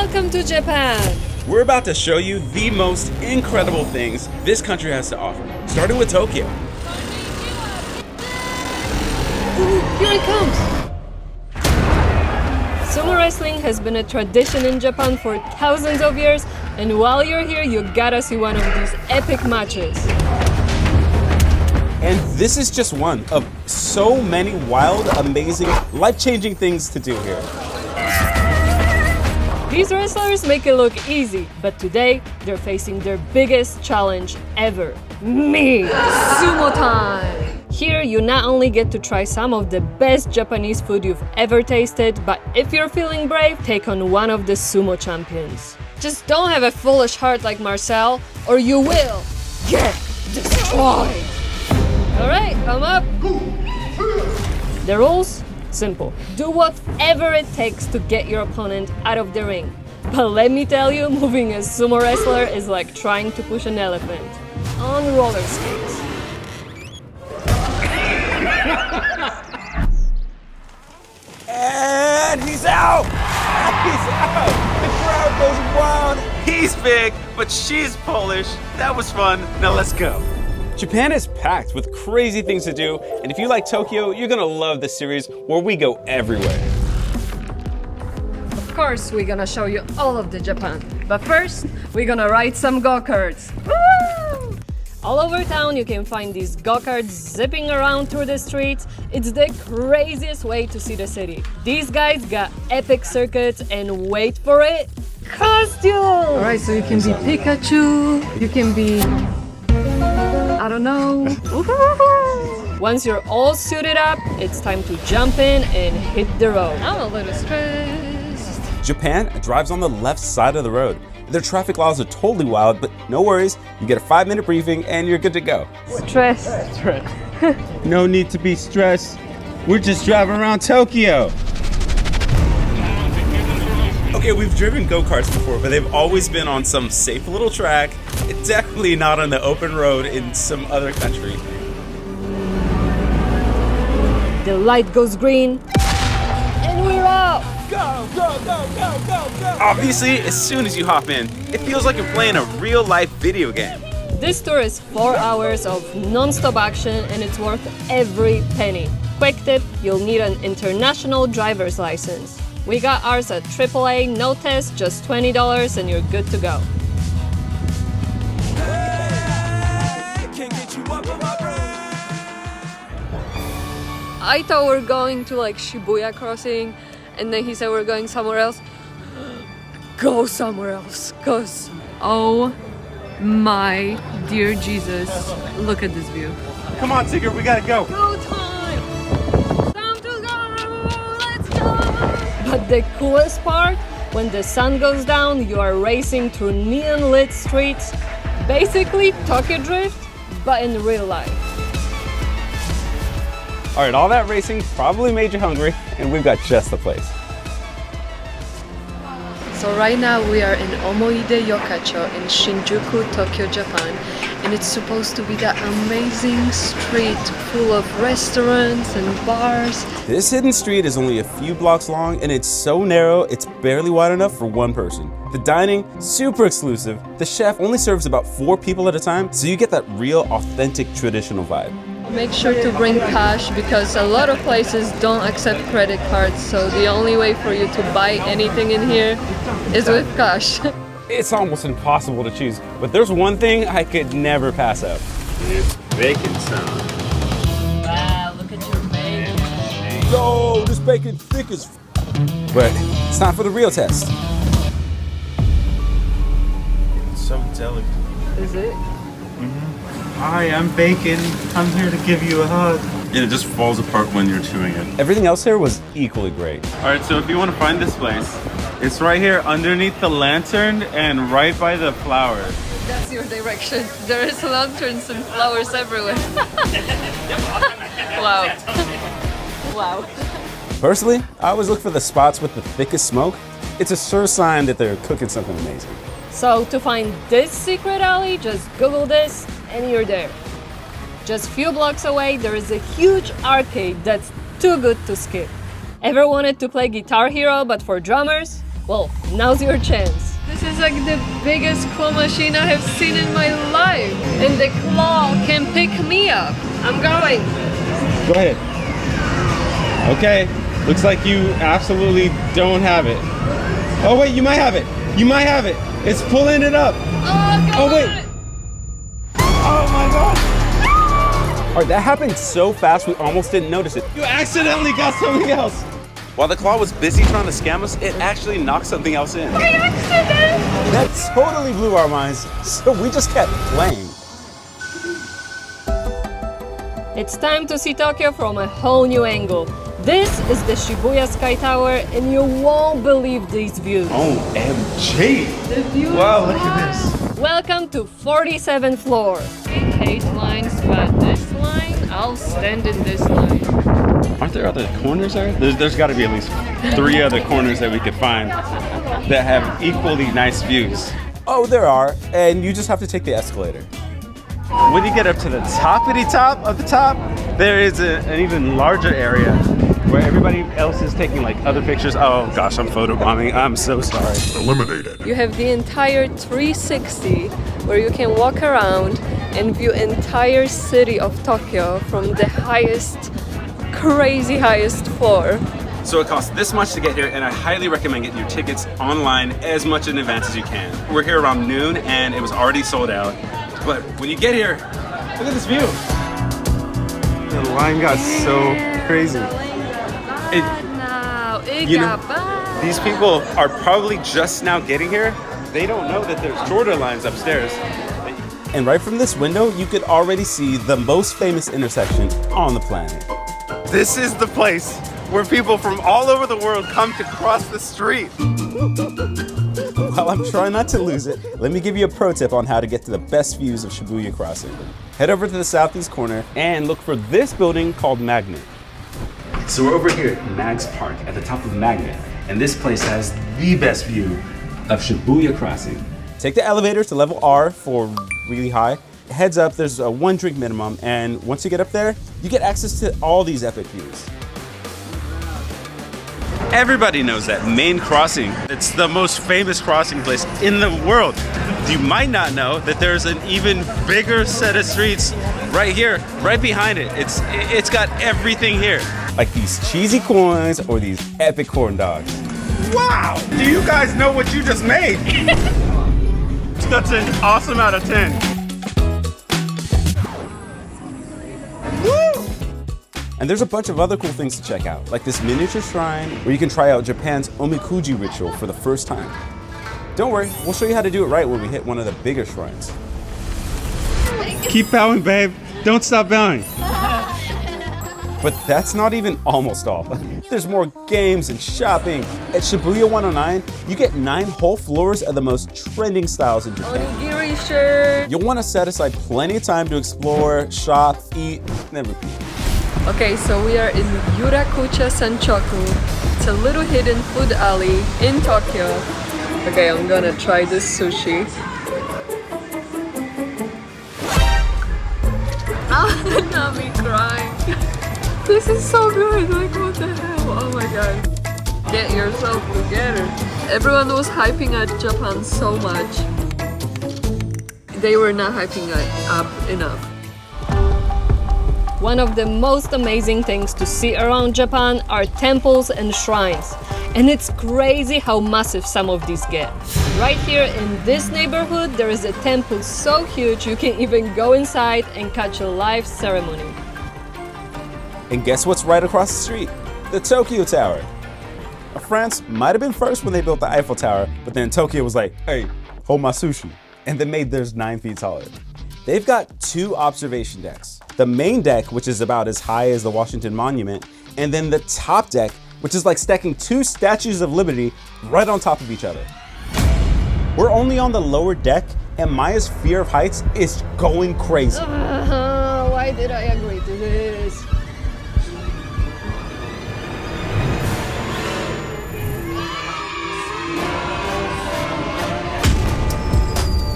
Welcome to Japan! We're about to show you the most incredible things this country has to offer, starting with Tokyo. Ooh, here it comes! Sumo wrestling has been a tradition in Japan for thousands of years, and while you're here, you gotta see one of these epic matches. And this is just one of so many wild, amazing, life-changing things to do here. These wrestlers make it look easy, but today they're facing their biggest challenge ever. Me! Sumo time! Here you not only get to try some of the best Japanese food you've ever tasted, but if you're feeling brave, take on one of the sumo champions. Just don't have a foolish heart like Marcel, or you will get destroyed! Alright, come up! The rules? Simple. Do whatever it takes to get your opponent out of the ring. But let me tell you, moving a sumo wrestler is like trying to push an elephant on roller skates. And he's out! He's out! The crowd goes wild! He's big, but she's Polish. That was fun. Now let's go. Japan is packed with crazy things to do, and if you like Tokyo, you're gonna love this series where we go everywhere. Of course, we're gonna show you all of the Japan. But first, we're gonna ride some go-karts. Woo! All over town, you can find these go-karts zipping around through the streets. It's the craziest way to see the city. These guys got epic circuits, and wait for it, costumes! Alright, so you can be Pikachu, you can be... I don't know. Once you're all suited up, it's time to jump in and hit the road. I'm a little stressed. Japan drives on the left side of the road. Their traffic laws are totally wild, but no worries. You get a 5-minute briefing and you're good to go. Stress. No need to be stressed. We're just driving around Tokyo. Okay, we've driven go-karts before, but they've always been on some safe little track. It's definitely not on the open road in some other country. The light goes green, and we're off! Go, go, go, go, go, go! Obviously, as soon as you hop in, it feels like you're playing a real-life video game. This tour is 4 hours of non-stop action, and it's worth every penny. Quick tip, you'll need an international driver's license. We got ours at AAA, no test, just $20, and you're good to go. I thought we were going to like Shibuya Crossing, and then he said we're going somewhere else. Go somewhere else, cause oh my dear Jesus, look at this view. Come on, Tigger, we gotta go. Go time! Time to go! Let's go! But the coolest part, when the sun goes down, you are racing through neon-lit streets, basically Tokyo Drift, but in real life. All right, all that racing probably made you hungry, and we've got just the place. So right now we are in Omoide Yokacho in Shinjuku, Tokyo, Japan, and it's supposed to be that amazing street full of restaurants and bars. This hidden street is only a few blocks long, and it's so narrow, it's barely wide enough for one person. The dining, super exclusive. The chef only serves about 4 people at a time, so you get that real, authentic, traditional vibe. Make sure to bring cash because a lot of places don't accept credit cards, so the only way for you to buy anything in here is with cash. It's almost impossible to choose, but there's one thing I could never pass up. It's bacon time. Wow, look at your bacon. Yo, this bacon thick as But it's time for the real test. It's so delicate. Is it? Hi, I'm Bacon. I'm here to give you a hug. And it just falls apart when you're chewing it. Everything else here was equally great. All right, so if you want to find this place, it's right here underneath the lantern and right by the flowers. That's your direction. There is lanterns and flowers everywhere. Wow. Wow. Personally, I always look for the spots with the thickest smoke. It's a sure sign that they're cooking something amazing. So to find this secret alley, just Google this and you're there. Just a few blocks away, there is a huge arcade that's too good to skip. Ever wanted to play Guitar Hero but for drummers? Well, now's your chance. This is like the biggest claw machine I have seen in my life. And the claw can pick me up. I'm going. Go ahead. Okay, looks like you absolutely don't have it. Oh wait, you might have it. You might have it. It's pulling it up. Oh wait. Oh my god. All right, that happened so fast we almost didn't notice it. You accidentally got something else. While the claw was busy trying to scam us, it actually knocked something else in. By accident! That totally blew our minds, so we just kept playing. It's time to see Tokyo from a whole new angle. This is the Shibuya Sky Tower, and you won't believe these views. OMG! The view. Wow, look at this. Welcome to 47th floor. I hate lines, but this line, I'll stand in this line. Aren't there other corners there? There's got to be at least 3 other corners that we could find that have equally nice views. Oh, there are, and you just have to take the escalator. When you get up to the toppity top of the top, there is an even larger area where everybody else is taking like other pictures. Oh gosh, I'm photobombing. I'm so sorry. Eliminated. You have the entire 360 where you can walk around and view entire city of Tokyo from the highest, crazy highest floor. So it costs this much to get here, and I highly recommend getting your tickets online as much in advance as you can. We're here around noon and it was already sold out. But when you get here, look at this view. The line got so crazy. You know, these people are probably just now getting here. They don't know that there's shorter lines upstairs. And right from this window, you could already see the most famous intersection on the planet. This is the place where people from all over the world come to cross the street. While I'm trying not to lose it, let me give you a pro tip on how to get to the best views of Shibuya Crossing. Head over to the southeast corner and look for this building called Magnet. So we're over here at Mag's Park at the top of Magnet, and this place has the best view of Shibuya Crossing. Take the elevator to level R for really high. Heads up, there's a 1 drink minimum, and once you get up there, you get access to all these epic views. Everybody knows that main crossing. It's the most famous crossing place in the world. You might not know that there's an even bigger set of streets right here, right behind it. It's got everything here. Like these cheesy coins or these epic corn dogs. Wow! Do you guys know what you just made? That's an awesome out of 10. And there's a bunch of other cool things to check out, like this miniature shrine where you can try out Japan's Omikuji Ritual for the first time. Don't worry, we'll show you how to do it right when we hit one of the bigger shrines. Keep bowing, babe. Don't stop bowing. But that's not even almost all. There's more games and shopping. At Shibuya 109, you get 9 whole floors of the most trending styles in Japan. Onigiri shirt. You'll want to set aside plenty of time to explore, shop, eat, and repeat. Okay, so we are in Yurakucha Sanchoku. It's a little hidden food alley in Tokyo. Okay, I'm gonna try this sushi. Oh, not me crying. This is so good, like what the hell? Oh my god. Get yourself together. Everyone was hyping at Japan so much. They were not hyping it up enough. One of the most amazing things to see around Japan are temples and shrines. And it's crazy how massive some of these get. Right here in this neighborhood, there is a temple so huge you can even go inside and catch a live ceremony. And guess what's right across the street? The Tokyo Tower. France might have been first when they built the Eiffel Tower, but then Tokyo was like, hey, hold my sushi. And they made theirs 9 feet taller. They've got 2 observation decks. The main deck, which is about as high as the Washington Monument, and then the top deck, which is like stacking 2 statues of Liberty right on top of each other. We're only on the lower deck, and Maya's fear of heights is going crazy. Why did I agree to this?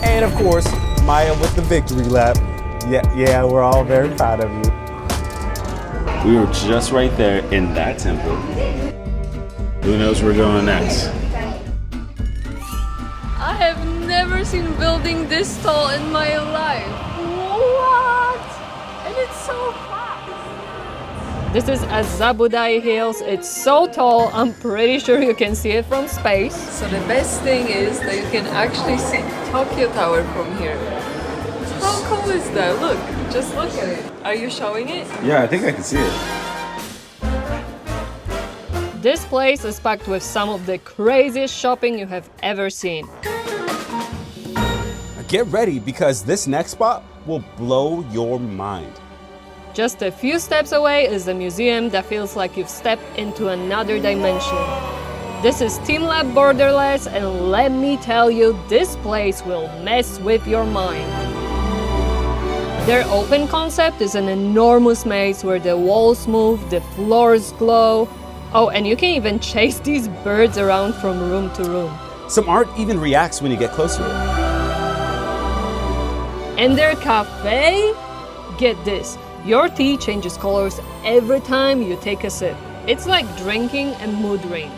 And of course, Maya with the victory lap. Yeah, we're all very proud of you. We were just right there in that temple. Who knows where we're going next? I have never seen building this tall in my life. What? And it's so fast. This is Azabudai Hills. It's so tall, I'm pretty sure you can see it from space. So the best thing is that you can actually see Tokyo Tower from here. How cool is that? Look, just look at it. Are you showing it? Yeah, I think I can see it. This place is packed with some of the craziest shopping you have ever seen. Get ready because this next spot will blow your mind. Just a few steps away is a museum that feels like you've stepped into another dimension. This is Teamlab Borderless, and let me tell you, this place will mess with your mind. Their open concept is an enormous maze where the walls move, the floors glow. Oh, and you can even chase these birds around from room to room. Some art even reacts when you get close to it. And their cafe? Get this, your tea changes colors every time you take a sip. It's like drinking a mood ring.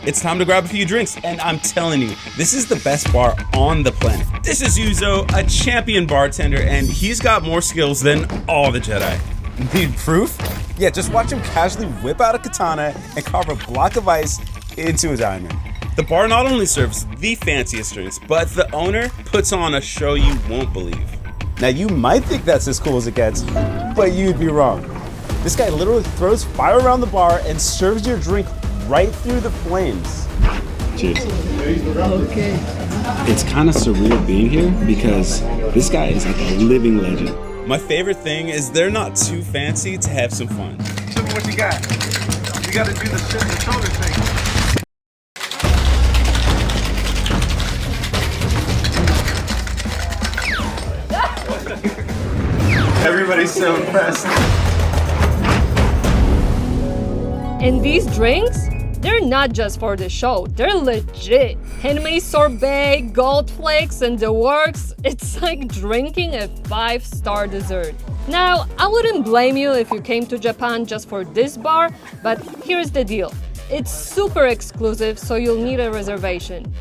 It's time to grab a few drinks, and I'm telling you, this is the best bar on the planet. This is Yuzo, a champion bartender, and he's got more skills than all the Jedi. Need proof? Yeah, just watch him casually whip out a katana and carve a block of ice into a diamond. The bar not only serves the fanciest drinks, but the owner puts on a show you won't believe. Now you might think that's as cool as it gets, but you'd be wrong. This guy literally throws fire around the bar and serves your drink right through the flames. Cheers. Okay. It's kind of surreal being here because this guy is like a living legend. My favorite thing is they're not too fancy to have some fun. Show me what you got. You gotta do the shit and the shoulder thing. Everybody's so impressed. And these drinks? They're not just for the show, they're legit. Handmade sorbet, gold flakes, and the works. It's like drinking a 5-star dessert. Now, I wouldn't blame you if you came to Japan just for this bar, but here's the deal. It's super exclusive, so you'll need a reservation.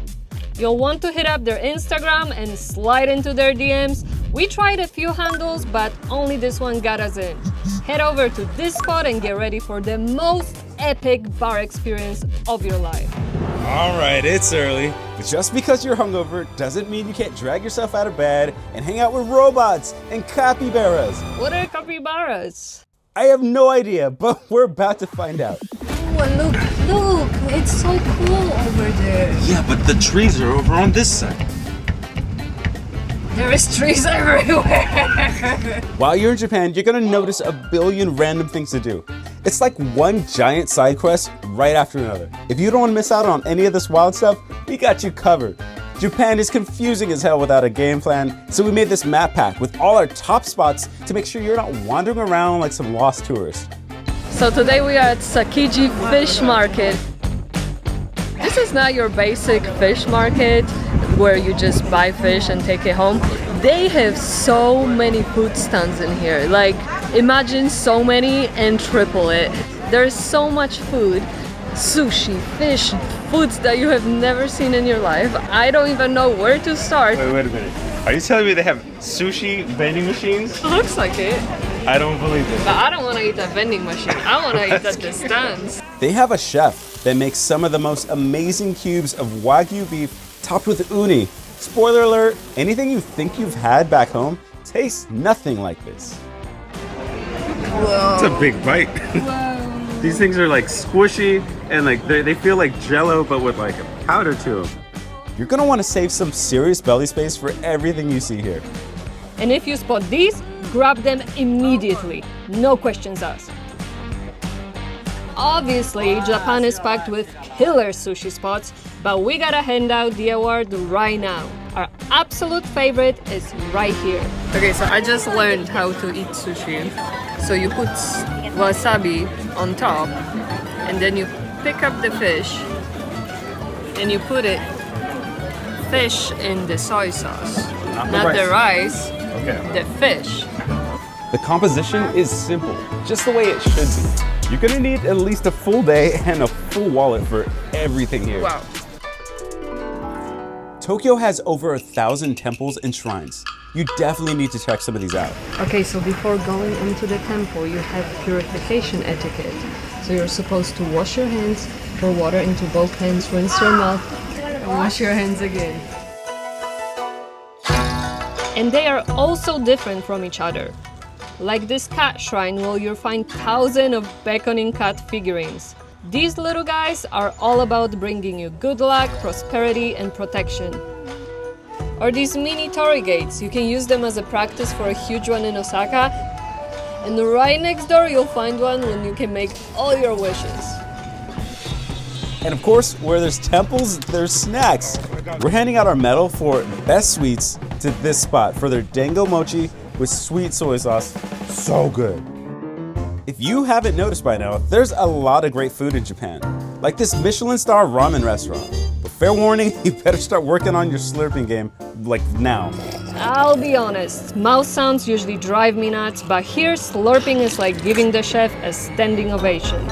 You'll want to hit up their Instagram and slide into their DMs. We tried a few handles, but only this one got us in. Head over to this spot and get ready for the most epic bar experience of your life. All right, it's early. But just because you're hungover doesn't mean you can't drag yourself out of bed and hang out with robots and capybaras. What are capybaras? I have no idea, but we're about to find out. Oh, look, it's so cool over there. Yeah, but the trees are over on this side. There is trees everywhere. While you're in Japan, you're gonna notice a billion random things to do. It's like one giant side quest right after another. If you don't want to miss out on any of this wild stuff, we got you covered. Japan is confusing as hell without a game plan, so we made this map pack with all our top spots to make sure you're not wandering around like some lost tourist. So today we are at Tsukiji Fish Market. This is not your basic fish market where you just buy fish and take it home. They have so many food stands in here. Like, imagine so many and triple it. There's so much food. Sushi, fish, foods that you have never seen in your life. I don't even know where to start. Wait a minute. Are you telling me they have sushi vending machines? Looks like it. I don't believe it. But I don't want to eat at vending machine. I want to eat at the stands. They have a chef that makes some of the most amazing cubes of Wagyu beef topped with uni. Spoiler alert, anything you think you've had back home tastes nothing like this. Whoa. It's a big bite. These things are like squishy and like they feel like jello but with like a powder to them. You're gonna want to save some serious belly space for everything you see here. And if you spot these, grab them immediately. No questions asked. Obviously, Japan is packed with killer sushi spots, but we gotta hand out the award right now. Our absolute favorite is right here. Okay, so I just learned how to eat sushi. So you put wasabi on top, and then you pick up the fish, and you put fish in the soy sauce. Not the rice, the fish. The composition is simple, just the way it should be. You're gonna need at least a full day and a full wallet for everything here. Wow. Tokyo has over 1,000 temples and shrines. You definitely need to check some of these out. Okay, so before going into the temple, you have purification etiquette. So you're supposed to wash your hands, pour water into both hands, rinse your mouth, and wash your hands again. And they are also different from each other. Like this cat shrine where you'll find thousands of beckoning cat figurines. These little guys are all about bringing you good luck, prosperity, and protection. Or these mini torii gates, you can use them as a practice for a huge one in Osaka. And right next door you'll find one when you can make all your wishes. And of course, where there's temples, there's snacks. We're handing out our medal for best sweets to this spot for their dango mochi with sweet soy sauce. So good. If you haven't noticed by now, there's a lot of great food in Japan, like this Michelin star ramen restaurant. But fair warning, you better start working on your slurping game, like now. I'll be honest, mouth sounds usually drive me nuts, but here slurping is like giving the chef a standing ovation.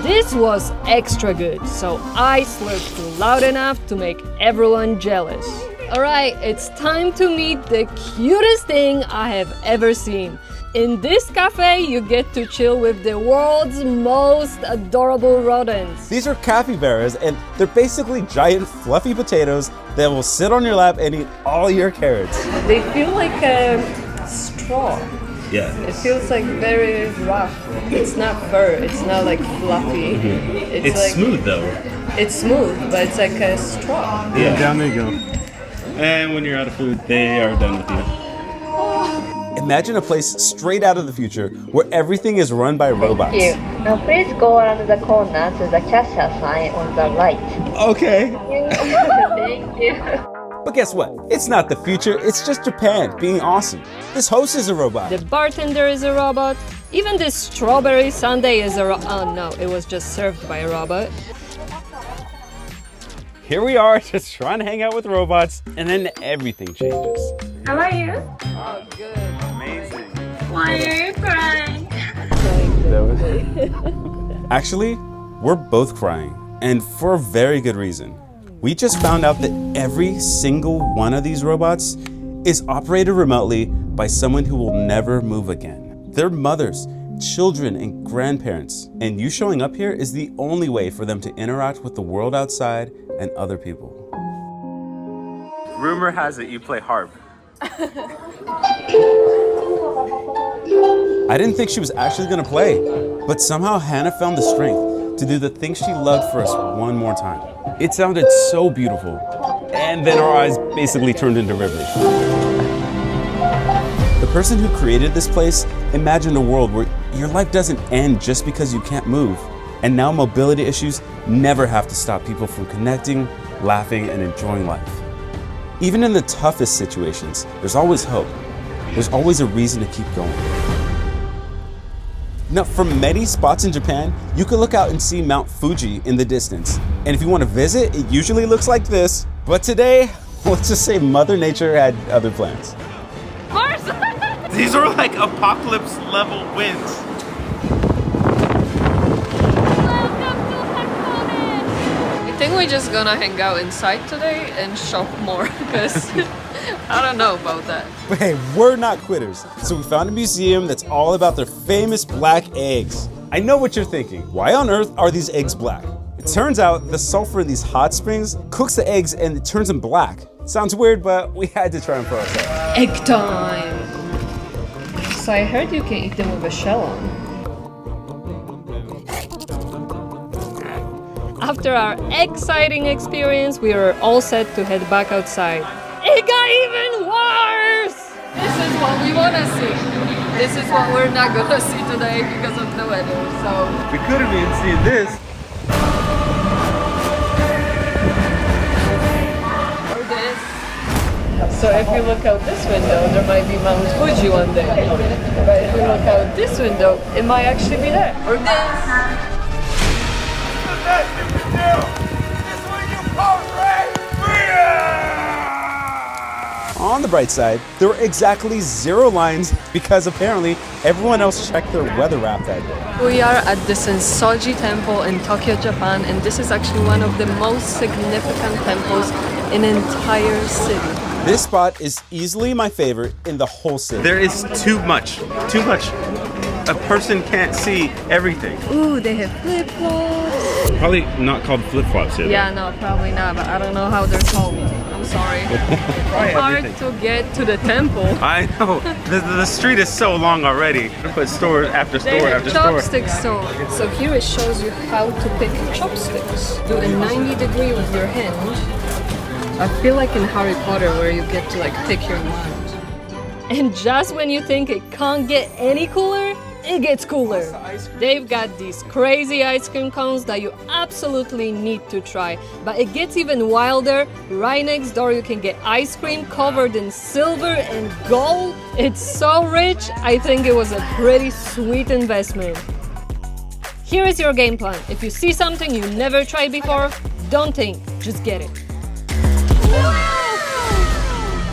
This was extra good, so I slurped loud enough to make everyone jealous. Alright, it's time to meet the cutest thing I have ever seen. In this cafe, you get to chill with the world's most adorable rodents. These are capybaras, and they're basically giant fluffy potatoes that will sit on your lap and eat all your carrots. They feel like a straw. Yeah. It feels like very rough. It's not fur, it's not like fluffy. It's like, smooth though. It's smooth, but it's like a straw. Yeah, down there you go. And when you're out of food, they are done with you. Imagine a place straight out of the future where everything is run by robots. Thank you. Now please go around the corner to the cashier sign on the right. Okay. Thank you. But guess what? It's not the future, it's just Japan being awesome. This host is a robot. The bartender is a robot. Even this strawberry sundae is a oh no, it was just served by a robot. Here we are, just trying to hang out with robots, and then everything changes. How are you? Oh, good. Amazing. Why are you crying? Actually, we're both crying, and for a very good reason. We just found out that every single one of these robots is operated remotely by someone who will never move again. Their mothers, children, and grandparents. And you showing up here is the only way for them to interact with the world outside and other people. Rumor has it you play harp. I didn't think she was actually gonna play, but somehow Hannah found the strength to do the thing she loved for us one more time. It sounded so beautiful, and then our eyes basically turned into rivers. The person who created this place imagined a world where your life doesn't end just because you can't move. And now mobility issues never have to stop people from connecting, laughing, and enjoying life. Even in the toughest situations, there's always hope. There's always a reason to keep going. Now, from many spots in Japan, you can look out and see Mount Fuji in the distance. And if you want to visit, it usually looks like this. But today, let's just say Mother Nature had other plans. These are like apocalypse level winds. I think we're just gonna hang out inside today and shop more, because I don't know about that. But hey, we're not quitters. So we found a museum that's all about their famous black eggs. I know what you're thinking. Why on earth are these eggs black? It turns out the sulfur in these hot springs cooks the eggs and it turns them black. Sounds weird, but we had to try them for ourselves. Egg time! So I heard you can eat them with a shell on. After our exciting experience, we are all set to head back outside. It got even worse! This is what we want to see. This is what we're not gonna see today because of the weather, so... We could have been seeing this. Or this. So if you look out this window, there might be Mount Fuji one day. But if you look out this window, it might actually be there. Or this. On the bright side, there were exactly 0 lines because apparently everyone else checked their weather app that day. We are at the Sensoji Temple in Tokyo, Japan, and this is actually one of the most significant temples an entire city. This spot is easily my favorite in the whole city. There is too much. Too much. A person can't see everything. Ooh, they have flip-flops. Probably not called flip-flops here. Yeah, no, probably not, but I don't know how they're called. I'm sorry. Hard to get to the temple. I know. The street is so long already. Put store after They store have after store. chopstick store. So here it shows you how to pick chopsticks. Do a 90-degree with your hand. I feel like in Harry Potter where you get to like pick your wand. And just when you think it can't get any cooler, it gets cooler. They've got these crazy ice cream cones that you absolutely need to try. But it gets even wilder. Right next door you can get ice cream covered in silver and gold. It's so rich, I think it was a pretty sweet investment. Here is your game plan. If you see something you never tried before, don't think, just get it.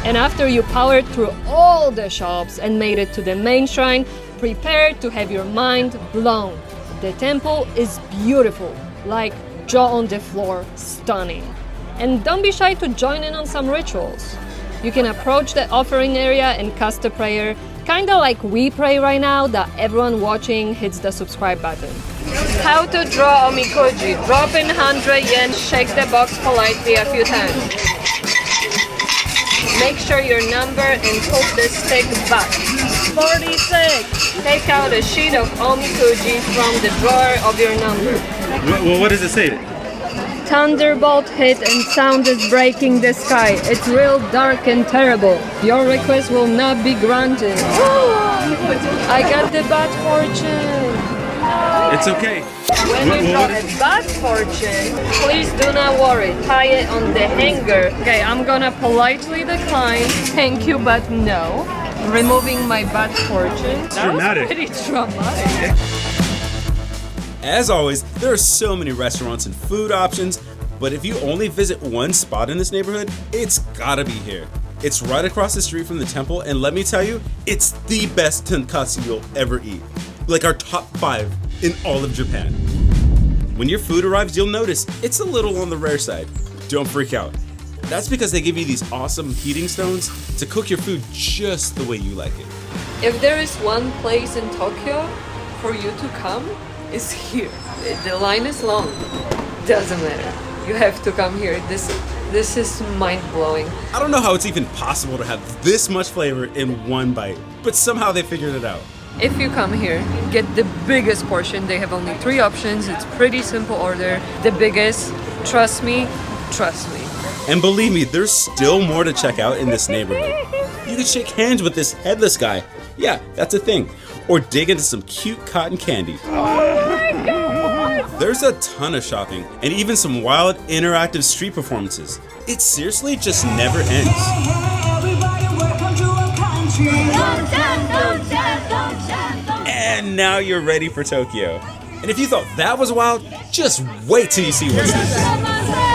And after you powered through all the shops and made it to the main shrine, prepare to have your mind blown. The temple is beautiful, like jaw on the floor, stunning. And don't be shy to join in on some rituals. You can approach the offering area and cast a prayer, kinda like we pray right now that everyone watching hits the subscribe button. How to draw Omikuji. Drop in 100 yen, shake the box politely a few times. Make sure your number and put the stick back. 46! Take out a sheet of Omikuji from the drawer of your number. Well, what does it say? Thunderbolt hit and sound is breaking the sky. It's real dark and terrible. Your request will not be granted. I got the bad fortune. It's okay. When you draw a bad fortune, please do not worry. Tie it on the hanger. Okay, I'm gonna politely decline. Thank you, but no. Removing my bad fortune. That dramatic. was pretty dramatic. As always, there are so many restaurants and food options, but if you only visit one spot in this neighborhood, it's gotta be here. It's right across the street from the temple, and let me tell you, it's the best tonkatsu you'll ever eat. Like our top 5 in all of Japan. When your food arrives, you'll notice it's a little on the rare side. Don't freak out. That's because they give you these awesome heating stones to cook your food just the way you like it. If there is one place in Tokyo for you to come, it's here. The line is long. Doesn't matter. You have to come here. This is mind-blowing. I don't know how it's even possible to have this much flavor in one bite, but somehow they figured it out. If you come here, get the biggest portion. They have only 3 options. It's pretty simple order. The biggest. Trust me. Trust me. And believe me, there's still more to check out in this neighborhood. You can shake hands with this headless guy. Yeah, that's a thing. Or dig into some cute cotton candy. There's a ton of shopping and even some wild interactive street performances. It seriously just never ends. And now you're ready for Tokyo. And if you thought that was wild, just wait till you see what's next.